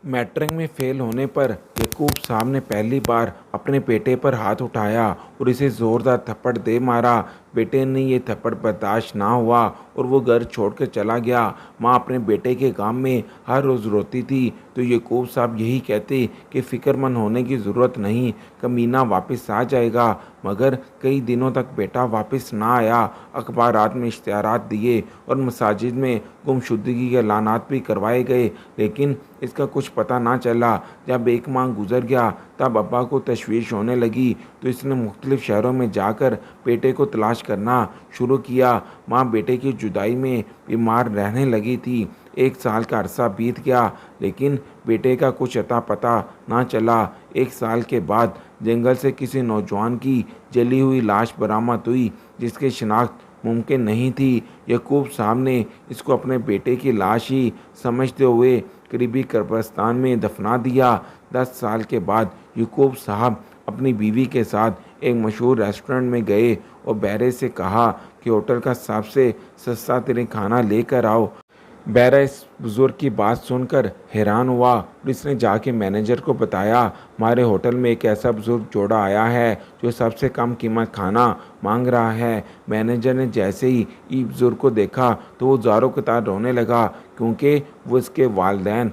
Matric में fail होने पर यकूब साहब ने पहली बार अपने बेटे पर हाथ उठाया और इसे ज़ोरदार थप्पड़ दे मारा। बेटे ने ये थप्पड़ बर्दाश्त ना हुआ और वो घर छोड़कर चला गया। माँ अपने बेटे के गम में हर रोज़ रोती थी तो यकूब साहब यही कहते कि फ़िक्रमंद होने की ज़रूरत नहीं, कमीना वापस आ जाएगा। मगर कई दिनों तक बेटा वापस ना आया। अखबारात में इश्तिहारात दिए और मसाजिद में गुमशुदगी के ऐलानात भी करवाए गए, लेकिन इसका कुछ पता ना चला। जब एक माह गुजर गया तब अब्बा को तशवीश होने लगी तो इसने मुख्तलिफ शहरों में जाकर बेटे को तलाश करना शुरू किया। माँ बेटे की जुदाई में बीमार रहने लगी थी। 1 साल का अरसा बीत गया लेकिन बेटे का कुछ अता पता ना चला। 1 साल के बाद जंगल से किसी नौजवान की जली हुई लाश बरामद हुई जिसकी शिनाख्त मुमकिन नहीं थी। यकूब साहब ने इसको अपने बेटे की लाश ही समझते हुए करीबी कब्रिस्तान में दफना दिया। 10 साल के बाद यकूब साहब अपनी बीवी के साथ एक मशहूर रेस्टोरेंट में गए और बैरे से कहा कि होटल का सबसे सस्ता तरीन खाना लेकर आओ। बैरा इस बुज़ुर्ग की बात सुनकर हैरान हुआ और इसने जाके मैनेजर को बताया, हमारे होटल में एक ऐसा बुज़ुर्ग जोड़ा आया है जो सबसे कम कीमत खाना मांग रहा है। मैनेजर ने जैसे ही इस बुज़ुर्ग को देखा तो वो ज़ारों कतार रोने लगा क्योंकि वो इसके वालिदैन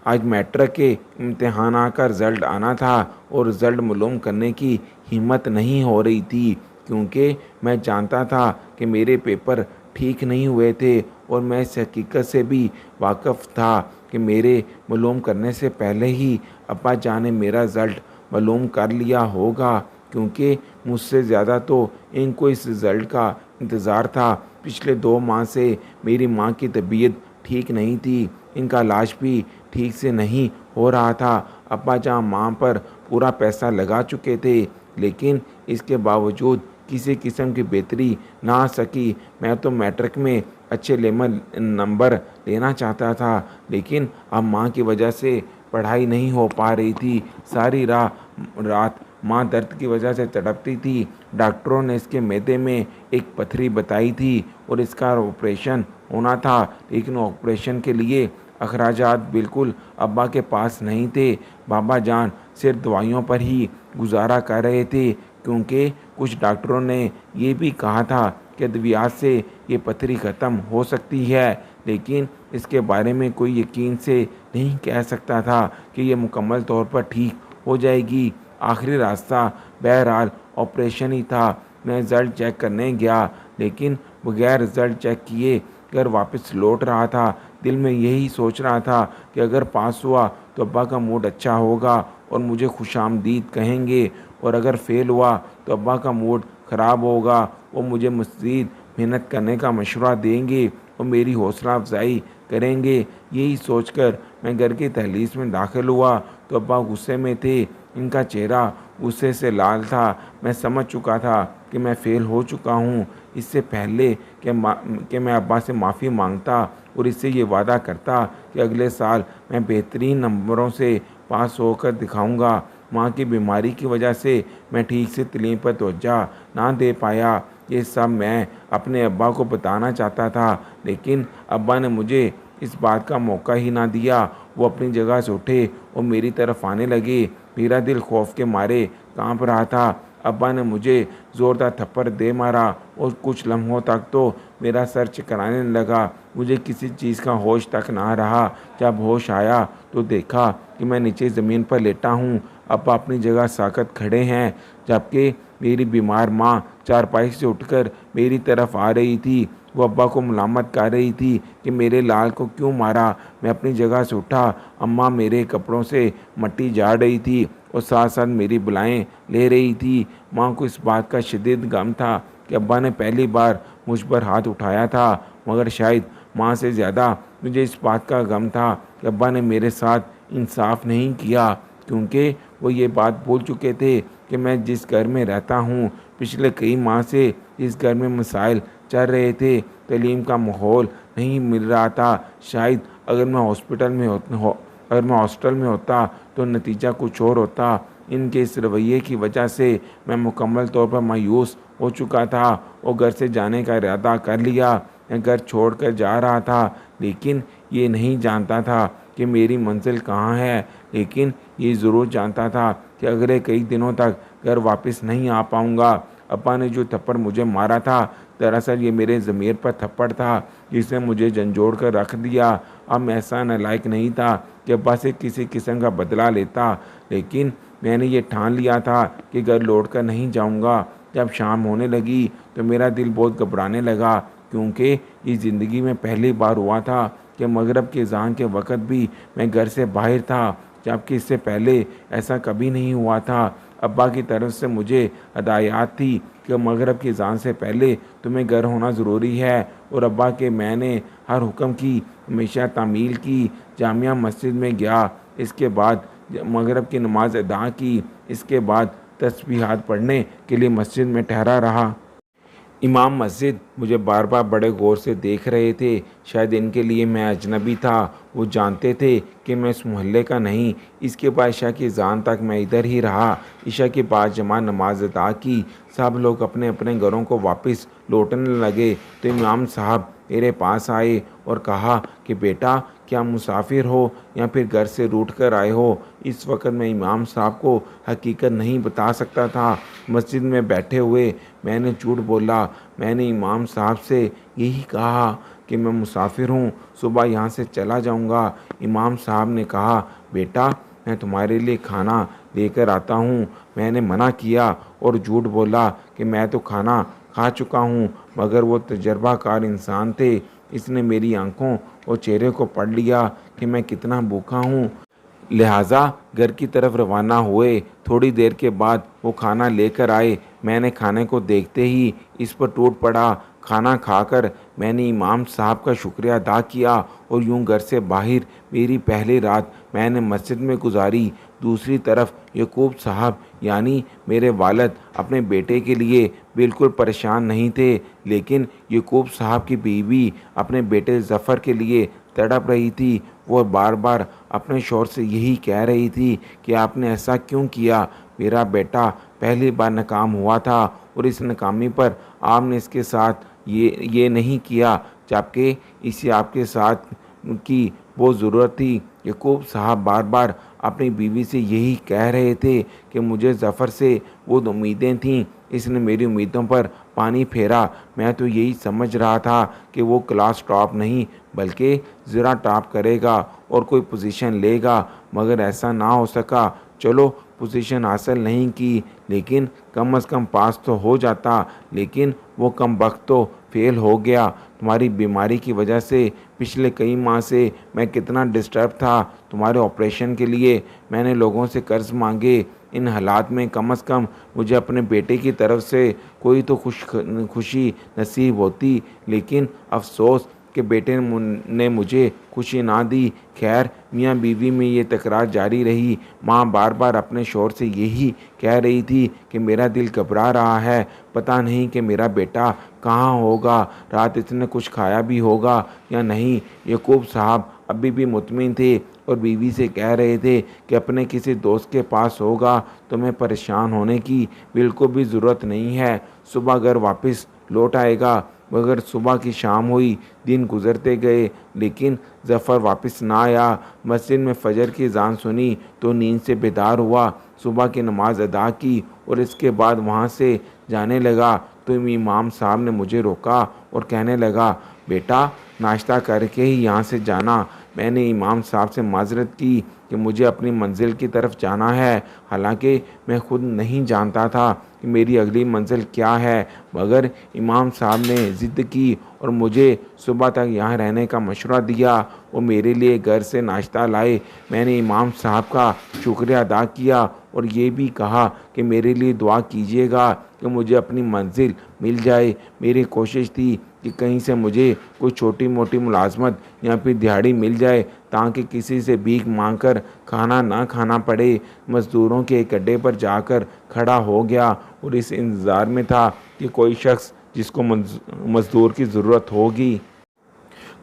आज मैट्रिक के इम्तहान का रिज़ल्ट आना था और रिज़ल्ट मालूम करने की हिम्मत नहीं हो रही थी क्योंकि मैं जानता था कि मेरे पेपर ठीक नहीं हुए थे और मैं इस हकीकत से भी वाकिफ़ था कि मेरे मालूम करने से पहले ही अब्बा जान ने मेरा रिज़ल्ट मालूम कर लिया होगा क्योंकि मुझसे ज़्यादा तो इनको इस रिज़ल्ट का इंतज़ार था। पिछले 2 माह से मेरी माँ की तबीयत ठीक नहीं थी, इनका इलाज भी ठीक से नहीं हो रहा था। अब्बा जान माँ पर पूरा पैसा लगा चुके थे लेकिन इसके बावजूद किसी किस्म की बेहतरी ना आ सकी। मैं तो मैट्रिक में अच्छे नंबर लेना चाहता था लेकिन अब माँ की वजह से पढ़ाई नहीं हो पा रही थी। सारी रात माँ दर्द की वजह से तड़पती थी। डॉक्टरों ने इसके मैदे में एक पथरी बताई थी और इसका ऑपरेशन होना था, लेकिन ऑपरेशन के लिए अखराजात बिल्कुल अब्बा के पास नहीं थे। बाबा जान सिर्फ दवाइयों पर ही गुजारा कर रहे थे क्योंकि कुछ डॉक्टरों ने ये भी कहा था कि अद्वियात से ये पथरी ख़त्म हो सकती है, लेकिन इसके बारे में कोई यकीन से नहीं कह सकता था कि ये मुकम्मल तौर पर ठीक हो जाएगी। आखिरी रास्ता बहरहाल ऑपरेशन ही था। मैं रिज़ल्ट चेक करने गया लेकिन बगैर रिज़ल्ट चेक किए घर वापस लौट रहा था। दिल में यही सोच रहा था कि अगर पास हुआ तो अब्बा का मूड अच्छा होगा और मुझे खुशामदीद कहेंगे, और अगर फेल हुआ तो अब्बा का मूड ख़राब होगा, वो मुझे मज़ीद मेहनत करने का मशवरा देंगे और मेरी हौसला अफजाई करेंगे। यही सोचकर मैं घर की दहलीज में दाखिल हुआ तो अब्बा गुस्से में थे। इनका चेहरा गुस्से से लाल था। मैं समझ चुका था कि मैं फ़ेल हो चुका हूँ। इससे पहले कि मैं अब्बा से माफ़ी मांगता और इससे ये वादा करता कि अगले साल मैं बेहतरीन नंबरों से पास होकर दिखाऊंगा। माँ की बीमारी की वजह से मैं ठीक से तालीम पर तवज्जो ना दे पाया। ये सब मैं अपने अब्बा को बताना चाहता था लेकिन अब्बा ने मुझे इस बात का मौका ही ना दिया। वो अपनी जगह से उठे और मेरी तरफ आने लगे। मेरा दिल खौफ के मारे कांप रहा था। अब्बा ने मुझे ज़ोरदार थप्पड़ दे मारा और कुछ लम्हों तक तो मेरा सर चकराने लगा। मुझे किसी चीज़ का होश तक ना रहा। जब होश आया तो देखा कि मैं नीचे ज़मीन पर लेटा हूँ। अब्बा अपनी जगह साकत खड़े हैं जबकि मेरी बीमार माँ चारपाई से उठकर मेरी तरफ आ रही थी। वो अब्बा को मलामत कर रही थी कि मेरे लाल को क्यों मारा। मैं अपनी जगह से उठा। अम्मा मेरे कपड़ों से मट्टी झाड़ रही थी और साथ साथ मेरी बुलाएं ले रही थी। माँ को इस बात का शदीद गम था कि अब्बा ने पहली बार मुझ पर हाथ उठाया था, मगर शायद माँ से ज़्यादा मुझे इस बात का गम था कि अब्बा ने मेरे साथ इंसाफ नहीं किया क्योंकि वो ये बात भूल चुके थे कि मैं जिस घर में रहता हूँ पिछले कई माह से इस घर में मसाइल चल रहे थे। तालीम का माहौल नहीं मिल रहा था। शायद अगर मैं हॉस्टल में होता तो नतीजा कुछ और होता। इनके इस रवैये की वजह से मैं मुकम्मल तौर पर मायूस हो चुका था और घर से जाने का इरादा कर लिया। मैं घर छोड़कर जा रहा था लेकिन ये नहीं जानता था कि मेरी मंजिल कहाँ है, लेकिन ये ज़रूर जानता था कि अगले कई दिनों तक घर वापस नहीं आ पाऊँगा। अब्बा ने जो थप्पड़ मुझे मारा था, दरअसल ये मेरे ज़मीर पर थप्पड़ था जिसने मुझे झंझोड़ कर रख दिया। अब मैं ऐसा नालायक नहीं था कि अब्बा से किसी किस्म का बदला लेता, लेकिन मैंने ये ठान लिया था कि घर लौट कर नहीं जाऊँगा। जब शाम होने लगी तो मेरा दिल बहुत घबराने लगा, क्योंकि ये ज़िंदगी में पहली बार हुआ था कि मगरिब की अज़ान के वक़्त भी मैं घर से बाहर था, जबकि इससे पहले ऐसा कभी नहीं हुआ था। अब्बा की तरफ से मुझे हदायत थी कि मगरिब की अज़ान से पहले तुम्हें घर होना ज़रूरी है, और अब्बा के मैंने हर हुक्म की, हमेशा तामील की। जामिया मस्जिद में गया, इसके बाद मगरिब की नमाज अदा की, इसके बाद तस्बीहात पढ़ने के लिए मस्जिद में ठहरा रहा। इमाम मस्जिद मुझे बार बार बड़े गौर से देख रहे थे। शायद इनके लिए मैं अजनबी था। वो जानते थे कि मैं इस मोहल्ले का नहीं। इसके बाद इशा की अज़ान तक मैं इधर ही रहा। इशा के बाद जमा नमाज अदा की, सब लोग अपने अपने घरों को वापस लौटने लगे तो इमाम साहब मेरे पास आए और कहा कि बेटा, क्या मुसाफिर हो या फिर घर से रूठ कर आए हो। इस वक्त मैं इमाम साहब को हकीकत नहीं बता सकता था। मस्जिद में बैठे हुए मैंने झूठ बोला। मैंने इमाम साहब से यही कहा कि मैं मुसाफिर हूँ, सुबह यहाँ से चला जाऊँगा। इमाम साहब ने कहा, बेटा, मैं तुम्हारे लिए खाना लेकर आता हूँ। मैंने मना किया और झूठ बोला कि मैं तो खाना खा चुका हूँ, मगर वो तजर्बाकार इंसान थे। इसने मेरी आंखों और चेहरे को पढ़ लिया कि मैं कितना भूखा हूँ। लिहाजा घर की तरफ रवाना हुए। थोड़ी देर के बाद वो खाना लेकर आए। मैंने खाने को देखते ही इस पर टूट पड़ा। खाना खाकर मैंने इमाम साहब का शुक्रिया अदा किया और यूं घर से बाहर मेरी पहली रात मैंने मस्जिद में गुजारी। दूसरी तरफ यकूब साहब यानी मेरे वालिद अपने बेटे के लिए बिल्कुल परेशान नहीं थे, लेकिन यकूब साहब की बीवी अपने बेटे ज़फ़र के लिए तड़प रही थी। वो बार बार अपने शौहर से यही कह रही थी कि आपने ऐसा क्यों किया। मेरा बेटा पहली बार नाकाम हुआ था और इस नाकामी पर आपने इसके साथ ये नहीं किया, जबकि इसे आपके साथ की वो ज़रूरत थी। यकूब साहब बार बार अपनी बीवी से यही कह रहे थे कि मुझे ज़फ़र से वो उम्मीदें थीं। इसने मेरी उम्मीदों पर पानी फेरा। मैं तो यही समझ रहा था कि वो क्लास टॉप नहीं बल्कि ज़रा टॉप करेगा और कोई पोजीशन लेगा, मगर ऐसा ना हो सका। चलो, पोजीशन हासिल नहीं की, लेकिन कम अज़ कम पास तो हो जाता। लेकिन वो कम वक्त तो फेल हो गया। तुम्हारी बीमारी की वजह से पिछले कई माह से मैं कितना डिस्टर्ब था। तुम्हारे ऑपरेशन के लिए मैंने लोगों से कर्ज मांगे। इन हालात में कम अज़ कम मुझे अपने बेटे की तरफ से कोई तो खुशी नसीब होती, लेकिन अफसोस कि बेटे ने मुझे खुशी ना दी। खैर, मियाँ बीवी में ये तकरार जारी रही। माँ बार बार अपने शौहर से यही कह रही थी कि मेरा दिल घबरा रहा है, पता नहीं कि मेरा बेटा कहाँ होगा, रात इसने कुछ खाया भी होगा या नहीं। यकूब साहब अभी भी मुतमिन थे और बीवी से कह रहे थे कि अपने किसी दोस्त के पास होगा, तुम्हें परेशान होने की बिल्कुल भी ज़रूरत नहीं है, सुबह घर वापस लौट आएगा। मगर सुबह की शाम हुई, दिन गुजरते गए, लेकिन ज़फ़र वापस ना आया। मस्जिद में फ़जर की अज़ान सुनी तो नींद से बेदार हुआ। सुबह की नमाज अदा की और इसके बाद वहाँ से जाने लगा तो इमाम साहब ने मुझे रोका और कहने लगा, बेटा, नाश्ता करके ही यहाँ से जाना। मैंने इमाम साहब से माज़रत की कि मुझे अपनी मंजिल की तरफ जाना है। हालांकि मैं खुद नहीं जानता था कि मेरी अगली मंजिल क्या है, मगर इमाम साहब ने ज़िद की और मुझे सुबह तक यहाँ रहने का मशवरा दिया। वो मेरे लिए घर से नाश्ता लाए। मैंने इमाम साहब का शुक्रिया अदा किया और ये भी कहा कि मेरे लिए दुआ कीजिएगा कि मुझे अपनी मंजिल मिल जाए। मेरी कोशिश थी कि कहीं से मुझे कोई छोटी मोटी मुलाजमत या फिर दिहाड़ी मिल जाए ताकि किसी से भीख मांगकर खाना ना खाना पड़े। मज़दूरों के एक अड्डे पर जाकर खड़ा हो गया और इस इंतज़ार में था कि कोई शख्स जिसको मज़दूर की ज़रूरत होगी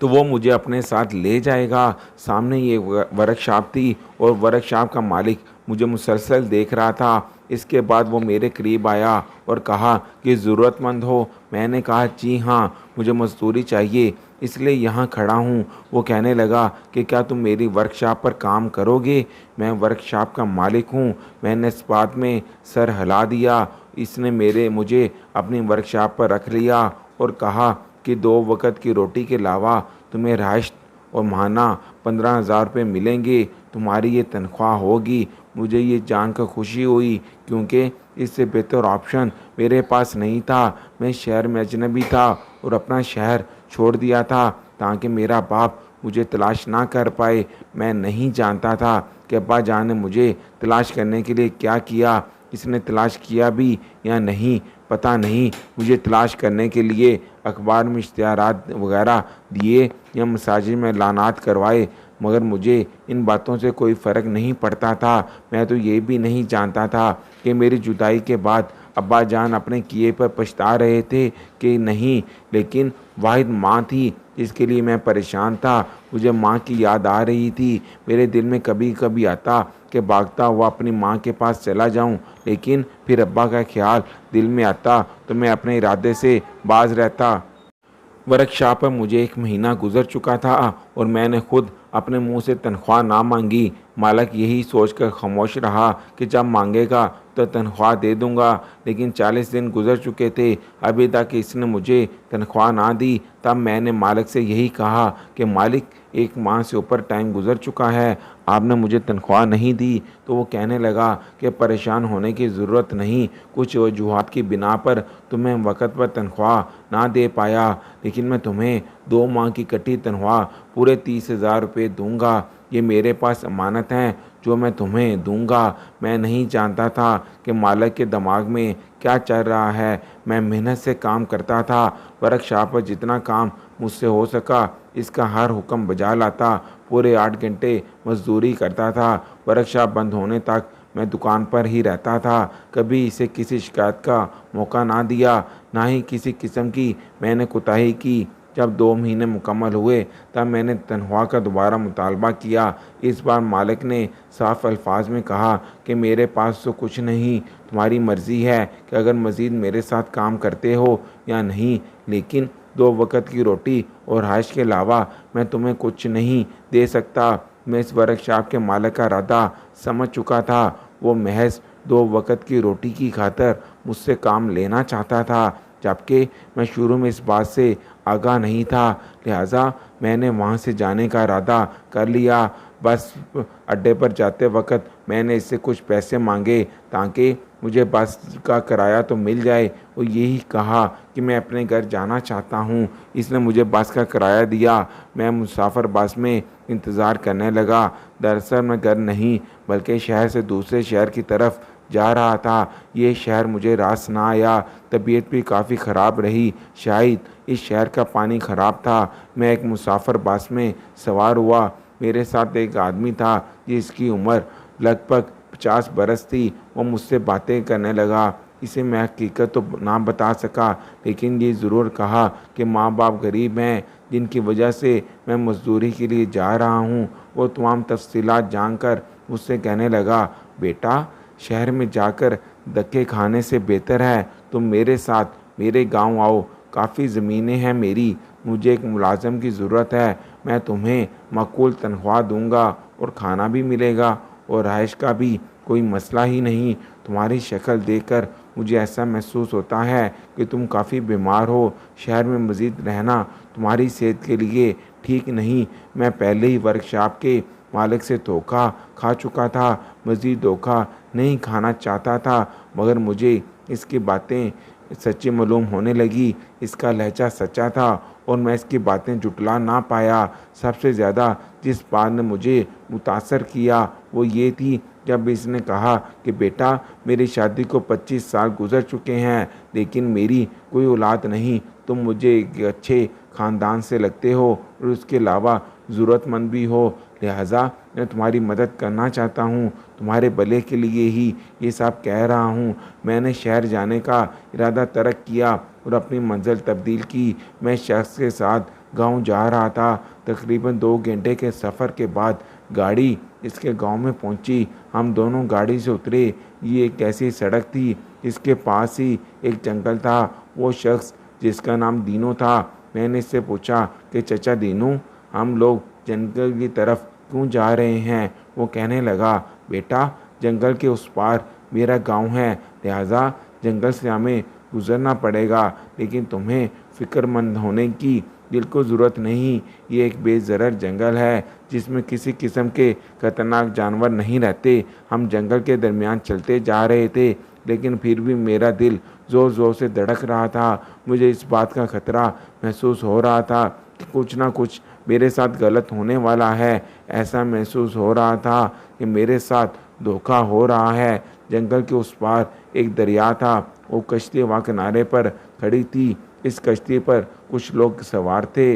तो वो मुझे अपने साथ ले जाएगा। सामने ये वर्कशॉप थी और वर्कशॉप का मालिक मुझे मुसलसल देख रहा था। इसके बाद वो मेरे करीब आया और कहा कि ज़रूरतमंद हो। मैंने कहा, जी हाँ, मुझे मजदूरी चाहिए। इसलिए यहाँ खड़ा हूँ। वो कहने लगा कि क्या तुम मेरी वर्कशॉप पर काम करोगे? मैं वर्कशॉप का मालिक हूँ। मैंने इस बात में सर हिला दिया। इसने मेरे मुझे अपनी वर्कशॉप पर रख लिया और कहा कि 2 वक्त की रोटी के अलावा तुम्हें रिहाइश और माहाना 15,000 रुपये मिलेंगे। तुम्हारी ये तनख्वाह होगी। मुझे ये जानकर खुशी हुई, क्योंकि इससे बेहतर ऑप्शन मेरे पास नहीं था। मैं शहर में अजनबी था और अपना शहर छोड़ दिया था ताकि मेरा बाप मुझे तलाश ना कर पाए। मैं नहीं जानता था कि अब्बा जान ने मुझे तलाश करने के लिए क्या किया। इसने तलाश किया भी या नहीं पता नहीं। मुझे तलाश करने के लिए अखबार में इश्तिहारात वगैरह दिए या मसाजिद में लानात करवाए, मगर मुझे इन बातों से कोई फ़र्क नहीं पड़ता था। मैं तो ये भी नहीं जानता था कि मेरी जुदाई के बाद अब्बा जान अपने किए पर पछता रहे थे कि नहीं, लेकिन वाहिद माँ थी जिसके लिए मैं परेशान था। मुझे माँ की याद आ रही थी। मेरे दिल में कभी कभी आता कि भागता हुआ अपनी माँ के पास चला जाऊं, लेकिन फिर अब्बा का ख्याल दिल में आता तो मैं अपने इरादे से बाज रहता। वर्कशॉप पर मुझे 1 महीना गुजर चुका था और मैंने खुद अपने मुंह से तनख्वाह ना मांगी। मालिक यही सोचकर खामोश रहा कि जब मांगेगा तो तनख्वाह दे दूंगा, लेकिन 40 दिन गुजर चुके थे, अभी तक इसने मुझे तनख्वाह ना दी। तब मैंने मालिक से यही कहा कि मालिक, 1 माह से ऊपर टाइम गुजर चुका है, आपने मुझे तनख्वाह नहीं दी। तो वो कहने लगा कि परेशान होने की ज़रूरत नहीं, कुछ वजूहात की बिना पर तुम्हें वक़्त पर तनख्वाह ना दे पाया, लेकिन मैं तुम्हें 2 माह की कटी तनख्वाह पूरे 30,000 रुपये दूंगा। ये मेरे पास अमानत हैं जो मैं तुम्हें दूंगा। मैं नहीं जानता था कि मालिक के दिमाग में क्या चल रहा है। मैं मेहनत से काम करता था, वर्कशॉप पर जितना काम मुझसे हो सका इसका हर हुक्म बजा लाता। पूरे 8 घंटे मजदूरी करता था। वर्कशॉप बंद होने तक मैं दुकान पर ही रहता था। कभी इसे किसी शिकायत का मौका ना दिया, ना ही किसी किस्म की मैंने कोताही की। जब 2 महीने मुकम्मल हुए तब मैंने तनख्वाह का दोबारा मुतालबा किया। इस बार मालिक ने साफ अल्फाज में कहा कि मेरे पास तो कुछ नहीं, तुम्हारी मर्ज़ी है कि अगर मज़ीद मेरे साथ काम करते हो या नहीं, लेकिन 2 वक्त की रोटी और रिहाइश के अलावा मैं तुम्हें कुछ नहीं दे सकता। मैं इस वर्कशॉप के मालिक का इरादा समझ चुका था। वो महज 2 वक्त की रोटी की खातर मुझसे काम लेना चाहता था, जबकि मैं शुरू में इस बात से आगाह नहीं था। लिहाजा मैंने वहाँ से जाने का इरादा कर लिया। बस अड्डे पर जाते वक्त मैंने इससे कुछ पैसे मांगे ताकि मुझे बस का किराया तो मिल जाए। और यही कहा कि मैं अपने घर जाना चाहता हूँ। इसने मुझे बस का किराया दिया। मैं मुसाफिर बस में इंतज़ार करने लगा। दरअसल मैं घर नहीं बल्कि शहर से दूसरे शहर की तरफ जा रहा था। ये शहर मुझे रास ना आया। तबीयत भी काफ़ी ख़राब रही। शायद इस शहर का पानी ख़राब था। मैं एक मुसाफिर बस में सवार हुआ। मेरे साथ एक आदमी था जिसकी उम्र लगभग 50 बरस थी। वो मुझसे बातें करने लगा। इसे मैं हकीकत तो ना बता सका, लेकिन ये ज़रूर कहा कि माँ बाप गरीब हैं जिनकी वजह से मैं मजदूरी के लिए जा रहा हूँ। वो तमाम तफसीलात जानकर मुझसे कहने लगा, बेटा, शहर में जाकर धक्के खाने से बेहतर है तुम मेरे साथ मेरे गांव आओ। काफ़ी ज़मीनें हैं मेरी। मुझे एक मुलाज़म की ज़रूरत है। मैं तुम्हें माकूल तनख्वाह दूंगा और खाना भी मिलेगा और रहाइश का भी कोई मसला ही नहीं। तुम्हारी शक्ल देखकर मुझे ऐसा महसूस होता है कि तुम काफ़ी बीमार हो। शहर में मज़ीद रहना तुम्हारी सेहत के लिए ठीक नहीं। मैं पहले ही वर्कशॉप के मालिक से धोखा खा चुका था। मज़ीद धोखा नहीं खाना चाहता था, मगर मुझे इसकी बातें सच्ची मालूम होने लगी। इसका लहजा सच्चा था और मैं इसकी बातें जुटला ना पाया। सबसे ज़्यादा जिस बात ने मुझे मुतासर किया वो ये थी जब इसने कहा कि बेटा, मेरी शादी को 25 साल गुजर चुके हैं, लेकिन मेरी कोई औलाद नहीं। तुम मुझे एक अच्छे ख़ानदान से लगते हो और उसके अलावा ज़रूरतमंद भी हो। लिहाजा मैं तुम्हारी मदद करना चाहता हूँ। तुम्हारे भले के लिए ही ये सब कह रहा हूँ। मैंने शहर जाने का इरादा तर्क किया और अपनी मंजिल तब्दील की। मैं शख्स के साथ गांव जा रहा था। तकरीबन 2 घंटे के सफ़र के बाद गाड़ी इसके गांव में पहुंची। हम दोनों गाड़ी से उतरे। ये एक ऐसी सड़क थी जिसके पास ही एक जंगल था। वो शख्स जिसका नाम दीनो था, मैंने इससे पूछा कि चचा दीनू, हम लोग जंगल की तरफ क्यों जा रहे हैं? वो कहने लगा, बेटा, जंगल के उस पार मेरा गांव है, लिहाजा जंगल से हमें गुजरना पड़ेगा, लेकिन तुम्हें फ़िक्रमंद होने की बिल्कुल ज़रूरत नहीं। ये एक बेज़रर जंगल है जिसमें किसी किस्म के खतरनाक जानवर नहीं रहते। हम जंगल के दरमियान चलते जा रहे थे, लेकिन फिर भी मेरा दिल ज़ोर ज़ोर से धड़क रहा था। मुझे इस बात का खतरा महसूस हो रहा था कि कुछ ना कुछ मेरे साथ गलत होने वाला है। ऐसा महसूस हो रहा था कि मेरे साथ धोखा हो रहा है। जंगल के उस पार एक दरिया था। वो कश्ती वहाँ किनारे पर खड़ी थी। इस कश्ती पर कुछ लोग सवार थे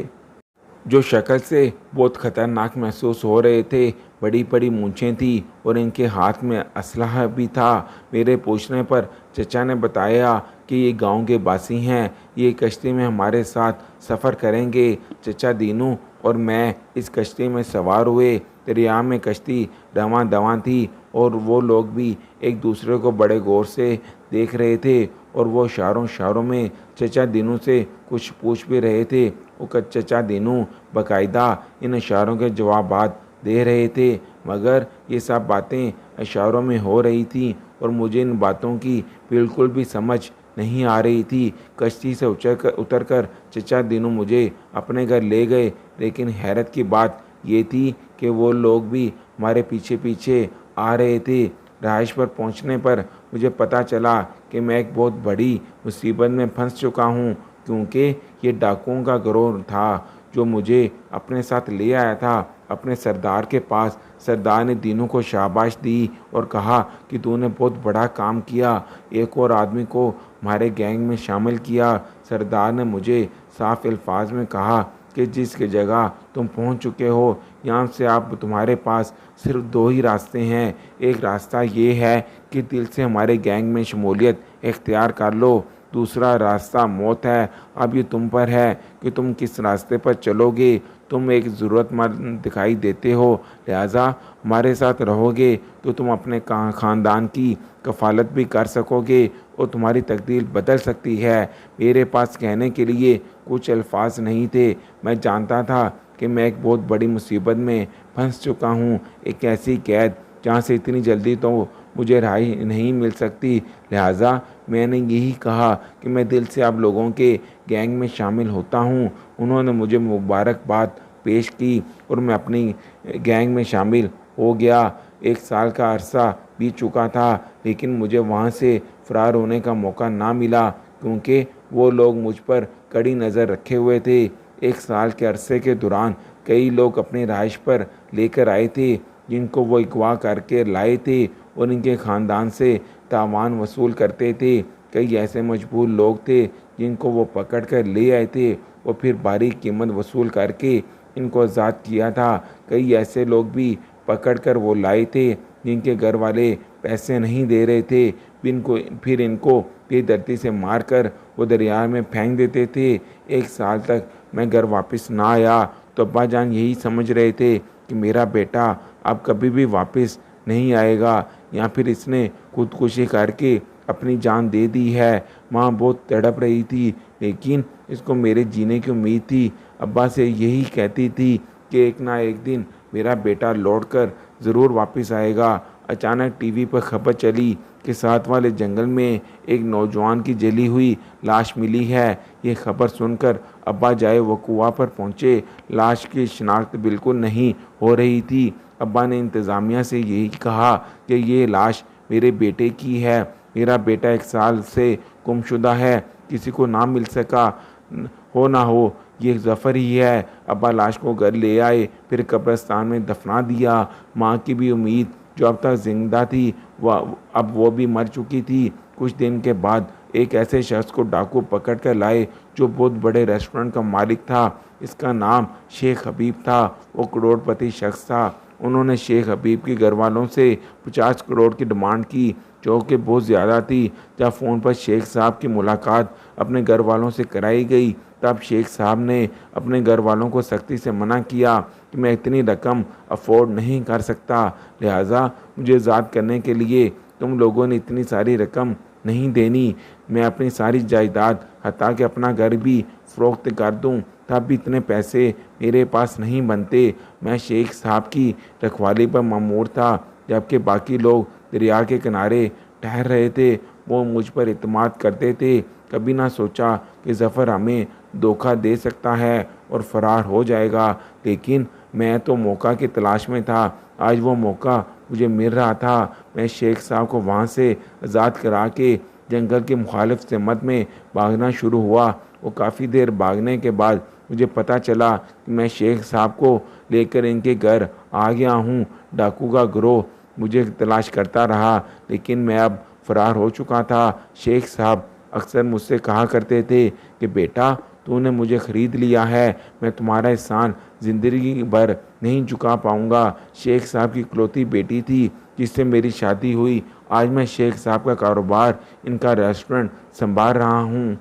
जो शक्ल से बहुत खतरनाक महसूस हो रहे थे। बड़ी बड़ी मूंछें थी और इनके हाथ में असलहा भी था। मेरे पूछने पर चचा ने बताया कि ये गांव के बासी हैं, ये कश्ती में हमारे साथ सफ़र करेंगे। चचा दीनू और मैं इस कश्ती में सवार हुए। दरिया में कश्ती रवां दवां थी और वो लोग भी एक दूसरे को बड़े गौर से देख रहे थे और वो इशारों इशारों में चचा दीनू से कुछ पूछ भी रहे थे। वो चचा दीनू बाकायदा इन इशारों के जवाबात दे रहे थे, मगर ये सब बातें इशारों में हो रही थी और मुझे इन बातों की बिल्कुल भी समझ नहीं आ रही थी। कश्ती से उतर कर चचा दीनू मुझे अपने घर ले गए, लेकिन हैरत की बात ये थी कि वो लोग भी हमारे पीछे पीछे आ रहे थे। रहाइश पर पहुंचने पर मुझे पता चला कि मैं एक बहुत बड़ी मुसीबत में फंस चुका हूँ, क्योंकि ये डाकुओं का गिरोह था जो मुझे अपने साथ ले आया था अपने सरदार के पास। सरदार ने दीनू को शाबाश दी और कहा कि तूने बहुत बड़ा काम किया, एक और आदमी को हमारे गैंग में शामिल किया। सरदार ने मुझे साफ अल्फाज में कहा कि जिस जगह तुम पहुंच चुके हो, यहाँ से आप तुम्हारे पास सिर्फ दो ही रास्ते हैं। एक रास्ता ये है कि दिल से हमारे गैंग में शमूलियत इख्तियार कर लो, दूसरा रास्ता मौत है। अब ये तुम पर है कि तुम किस रास्ते पर चलोगे। तुम एक ज़रूरतमंद दिखाई देते हो, लिहाजा हमारे साथ रहोगे तो तुम अपने ख़ानदान की कफालत भी कर सकोगे और तुम्हारी तकदीर बदल सकती है। मेरे पास कहने के लिए कुछ अल्फाज नहीं थे। मैं जानता था कि मैं एक बहुत बड़ी मुसीबत में फंस चुका हूँ, एक ऐसी कैद जहाँ से इतनी जल्दी तो मुझे रिहाई नहीं मिल सकती। लिहाजा मैंने यही कहा कि मैं दिल से आप लोगों के गैंग में शामिल होता हूँ। उन्होंने मुझे मुबारकबाद पेश की और मैं अपनी गैंग में शामिल हो गया। 1 साल का अरसा बीत चुका था, लेकिन मुझे वहाँ से फ़रार होने का मौका ना मिला, क्योंकि वो लोग मुझ पर कड़ी नज़र रखे हुए थे। 1 साल के अरसे के दौरान कई लोग अपनी रहाइश पर लेकर आए थे, जिनको वो अगवा करके लाए थे और इनके ख़ानदान से तावान वसूल करते थे। कई ऐसे मजबूर लोग थे जिनको वो पकड़ कर ले आए थे और फिर भारी कीमत वसूल करके इनको आज़ाद किया था। कई ऐसे लोग भी पकड़ कर वो लाए थे जिनके घर वाले पैसे नहीं दे रहे थे। फिर इनको बेदर्दी से मार कर वो दरिया में फेंक देते थे। 1 साल तक मैं घर वापस ना आया तो अब्बा जान यही समझ रहे थे कि मेरा बेटा अब कभी भी वापस नहीं आएगा, या फिर इसने खुदकुशी करके अपनी जान दे दी है। माँ बहुत तड़प रही थी, लेकिन इसको मेरे जीने की उम्मीद थी। अब्बा से यही कहती थी कि एक ना एक दिन मेरा बेटा लौटकर ज़रूर वापस आएगा। अचानक टीवी पर खबर चली कि साथ वाले जंगल में एक नौजवान की जली हुई लाश मिली है। ये खबर सुनकर अब्बा जाए वो कुआं पर पहुँचे। लाश की शिनाख्त बिल्कुल नहीं हो रही थी। अब्बा ने इंतज़ामिया से यही कहा कि ये लाश मेरे बेटे की है। मेरा बेटा 1 साल से गुमशुदा है, किसी को ना मिल सका। हो ना हो ये ज़फ़र ही है। अब्बा लाश को घर ले आए, फिर कब्रिस्तान में दफना दिया। माँ की भी उम्मीद जो अब तक जिंदा थी वह अब वो भी मर चुकी थी। कुछ दिन के बाद एक ऐसे शख्स को डाकू पकड़ कर लाए जो बहुत बड़े रेस्टोरेंट का मालिक था। इसका नाम शेख हबीब था। वो करोड़पति शख्स था। उन्होंने शेख हबीब के घर वालों से 50 करोड़ की डिमांड की, जो कि बहुत ज़्यादा थी। जब फ़ोन पर शेख साहब की मुलाकात अपने घर वालों से कराई गई, तब शेख साहब ने अपने घर वालों को सख्ती से मना किया कि मैं इतनी रकम अफोर्ड नहीं कर सकता, लिहाजा मुझे आज़ाद करने के लिए तुम लोगों ने इतनी सारी रकम नहीं देनी। मैं अपनी सारी जायदाद हत्ता कि अपना घर भी फ़रोख्त कर दूं, तब भी इतने पैसे मेरे पास नहीं बनते। मैं शेख साहब की रखवाली पर मामूर था, जबकि बाकी लोग दरिया के किनारे ठहर रहे थे। वो मुझ पर इत्मीनान करते थे। कभी ना सोचा कि ज़फ़र हमें धोखा दे सकता है और फ़रार हो जाएगा, लेकिन मैं तो मौका की तलाश में था। आज वो मौका मुझे मिल रहा था। मैं शेख साहब को वहाँ से आज़ाद करा के जंगल की मुखालिफ सिमत में भागना शुरू हुआ। वो काफ़ी देर भागने के बाद मुझे पता चला कि मैं शेख साहब को लेकर इनके घर आ गया हूँ। डाकू का गिरोह मुझे तलाश करता रहा, लेकिन मैं अब फरार हो चुका था। शेख साहब अक्सर मुझसे कहा करते थे कि बेटा, तूने मुझे ख़रीद लिया है, मैं तुम्हारा एहसान ज़िंदगी भर नहीं चुका पाऊँगा। शेख साहब की इकलौती बेटी थी जिससे मेरी शादी हुई। आज मैं शेख साहब का कारोबार, इनका रेस्टोरेंट संभाल रहा हूँ।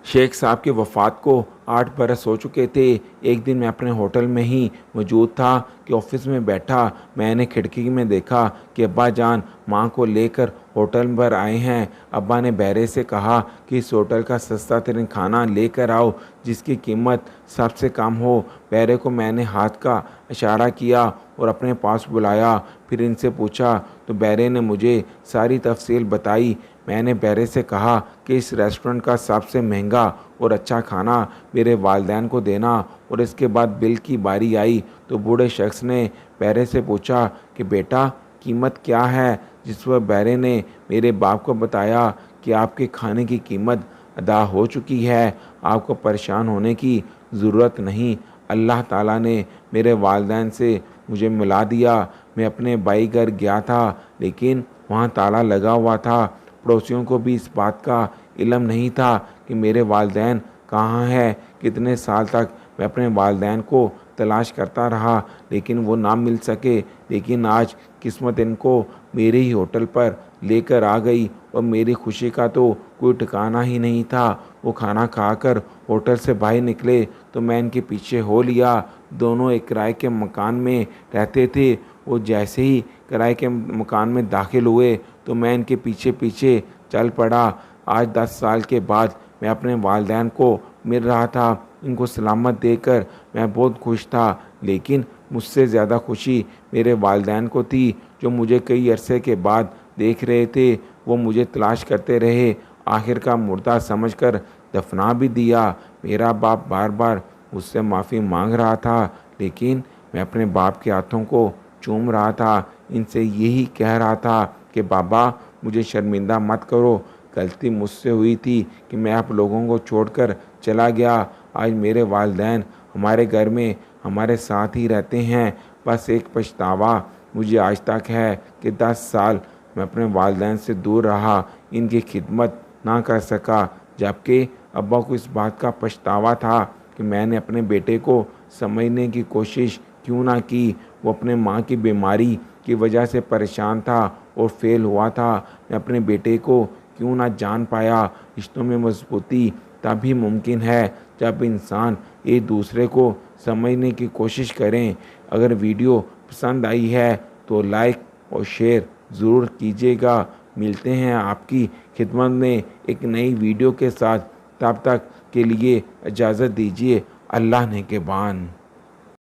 शेख साहब की वफ़ात को 8 बरस हो चुके थे। एक दिन मैं अपने होटल में ही मौजूद था कि ऑफिस में बैठा मैंने खिड़की में देखा कि अब्बा जान माँ को लेकर होटल पर आए हैं। अब्बा ने बहरे से कहा कि इस होटल का सस्ता तरीन खाना लेकर आओ जिसकी कीमत सबसे कम हो। बहरे को मैंने हाथ का इशारा किया और अपने पास बुलाया। फिर इनसे पूछा तो बहरे ने मुझे सारी तफसील बताई। मैंने बहरे से कहा कि इस रेस्टोरेंट का सबसे महंगा और अच्छा खाना मेरे वालिदैन को देना। और इसके बाद बिल की बारी आई तो बूढ़े शख्स ने बहरे से पूछा कि बेटा, कीमत क्या है। जिस पर बहरे ने मेरे बाप को बताया कि आपके खाने की कीमत अदा हो चुकी है, आपको परेशान होने की ज़रूरत नहीं। अल्लाह ताला ने मेरे वालिदैन से मुझे मिला दिया। मैं अपने भाई घर गया था, लेकिन वहाँ ताला लगा हुआ था। पड़ोसियों को भी इस बात का इल्म नहीं था कि मेरे वालिदैन कहाँ हैं। कितने साल तक मैं अपने वालिदैन को तलाश करता रहा, लेकिन वो ना मिल सके। लेकिन आज किस्मत इनको मेरे ही होटल पर लेकर आ गई और मेरी खुशी का तो कोई ठिकाना ही नहीं था। वो खाना खाकर होटल से बाहर निकले तो मैं इनके पीछे हो लिया। दोनों एक किराए के मकान में रहते थे। वो जैसे ही किराए के मकान में दाखिल हुए तो मैं इनके पीछे पीछे चल पड़ा। आज 10 साल के बाद मैं अपने वालिदैन को मिल रहा था। इनको सलामत देखकर मैं बहुत खुश था, लेकिन मुझसे ज़्यादा खुशी मेरे वालिदैन को थी जो मुझे कई अरसे के बाद देख रहे थे। वो मुझे तलाश करते रहे, आखिर का मुर्दा समझकर दफना भी दिया। मेरा बाप बार बार मुझसे माफ़ी मांग रहा था, लेकिन मैं अपने बाप के हाथों को चूम रहा था। इनसे यही कह रहा था कि बाबा, मुझे शर्मिंदा मत करो। गलती मुझसे हुई थी कि मैं आप लोगों को छोड़कर चला गया। आज मेरे वालिदैन हमारे घर में हमारे साथ ही रहते हैं। बस एक पछतावा मुझे आज तक है कि 10 साल मैं अपने वालिदैन से दूर रहा, इनकी खिदमत ना कर सका। जबकि अब्बा को इस बात का पछतावा था कि मैंने अपने बेटे को समझने की कोशिश क्यों ना की। वो अपने माँ की बीमारी की वजह से परेशान था और फेल हुआ था। मैं अपने बेटे को क्यों ना जान पाया। रिश्तों में मजबूती तभी मुमकिन है जब इंसान एक दूसरे को समझने की कोशिश करें। अगर वीडियो पसंद आई है तो लाइक और शेयर ज़रूर कीजिएगा। मिलते हैं आपकी खिदमत में एक नई वीडियो के साथ। तब तक के लिए इजाज़त दीजिए। अल्लाह ने के बान।